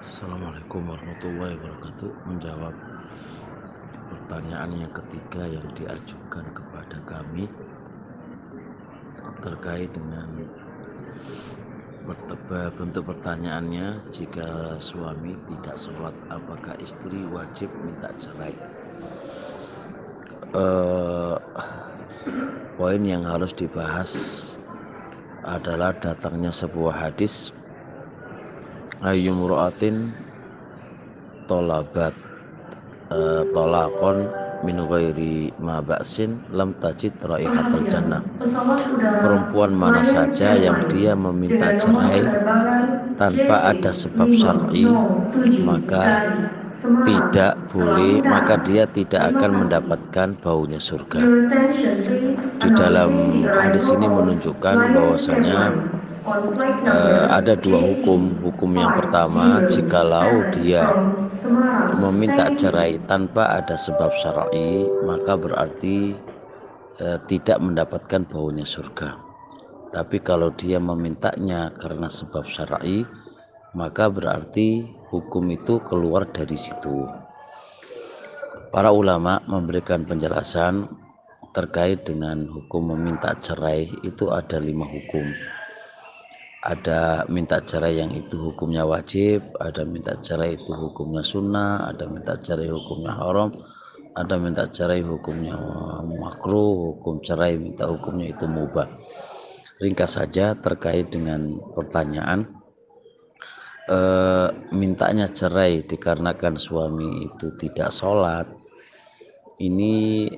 Assalamualaikum warahmatullahi wabarakatuh. Menjawab pertanyaan yang ketiga yang diajukan kepada kami terkait dengan bentuk pertanyaannya, jika suami tidak sholat apakah istri wajib minta cerai? Poin yang harus dibahas adalah datangnya sebuah hadis, ayyum ru'atin tolabat tolakon min ghairi ma ba'sin lam tajid raihatal jannah. Perempuan mana saja yang dia meminta cerai tanpa ada sebab syar'i, maka dia tidak akan mendapatkan baunya surga. Di dalam hadis ini menunjukkan bahwasanya ada dua hukum. Hukum yang pertama, jikalau dia meminta cerai tanpa ada sebab syar'i, maka berarti tidak mendapatkan baunya surga. Tapi kalau dia memintanya karena sebab syar'i, maka berarti hukum itu keluar dari situ. Para ulama memberikan penjelasan terkait dengan hukum meminta cerai itu ada 5 hukum. Ada minta cerai yang itu hukumnya wajib, ada minta cerai itu hukumnya sunnah, ada minta cerai hukumnya haram, ada minta cerai hukumnya makruh, hukum cerai minta hukumnya itu mubah. Ringkas saja terkait dengan pertanyaan, mintanya cerai dikarenakan suami itu tidak sholat, ini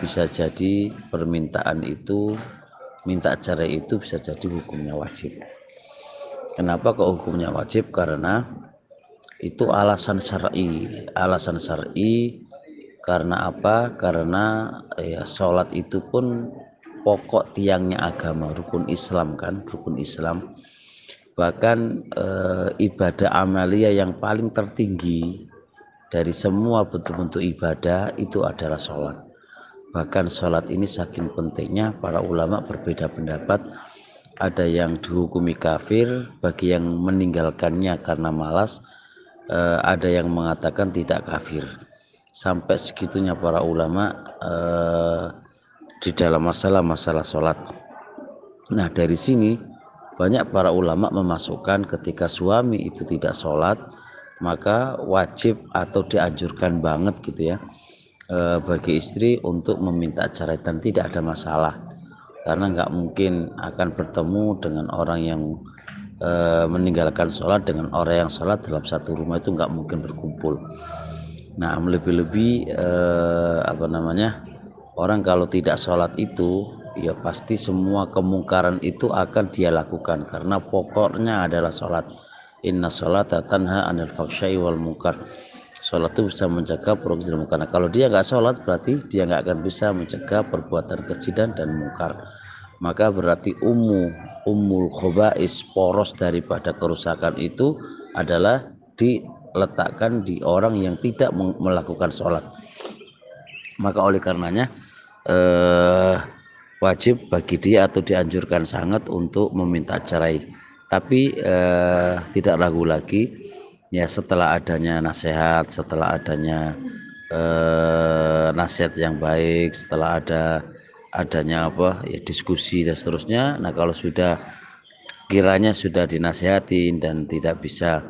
bisa jadi permintaan itu, minta cerai itu bisa jadi hukumnya wajib. Kenapa kok hukumnya wajib? Karena itu alasan syar'i. Alasan syar'i karena apa? Karena sholat itu pun pokok tiangnya agama, rukun Islam kan, rukun Islam. Bahkan ibadah amalia yang paling tertinggi dari semua bentuk-bentuk ibadah itu adalah sholat. Bahkan sholat ini saking pentingnya, para ulama berbeda pendapat. Ada yang dihukumi kafir bagi yang meninggalkannya karena malas, ada yang mengatakan tidak kafir. Sampai segitunya para ulama di dalam masalah sholat. Nah, dari sini banyak para ulama memasukkan ketika suami itu tidak sholat, maka wajib atau dianjurkan banget gitu ya bagi istri untuk meminta cerai, dan tidak ada masalah, karena nggak mungkin akan bertemu dengan orang yang meninggalkan sholat dengan orang yang sholat dalam satu rumah, itu nggak mungkin berkumpul. Nah, lebih-lebih orang kalau tidak sholat itu ya pasti semua kemungkaran itu akan dia lakukan, karena pokoknya adalah sholat. Inna sholata tanha anil fahsya'i wal munkar. Sholat itu bisa mencegah perbuatan munkar. Nah, kalau dia nggak sholat berarti dia nggak akan bisa mencegah perbuatan keji dan munkar. Maka berarti ummul khobais, poros daripada kerusakan itu adalah diletakkan di orang yang tidak melakukan sholat. Maka oleh karenanya wajib bagi dia atau dianjurkan sangat untuk meminta cerai. Tapi tidak ragu lagi ya, setelah adanya nasihat, setelah adanya nasihat yang baik, setelah adanya diskusi dan seterusnya. Nah, kalau kiranya sudah dinasihatin dan tidak bisa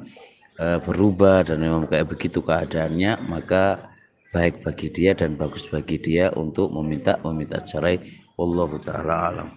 berubah dan memang kayak begitu keadaannya, maka baik bagi dia dan bagus bagi dia untuk meminta cerai. Wallahu ta'ala alam.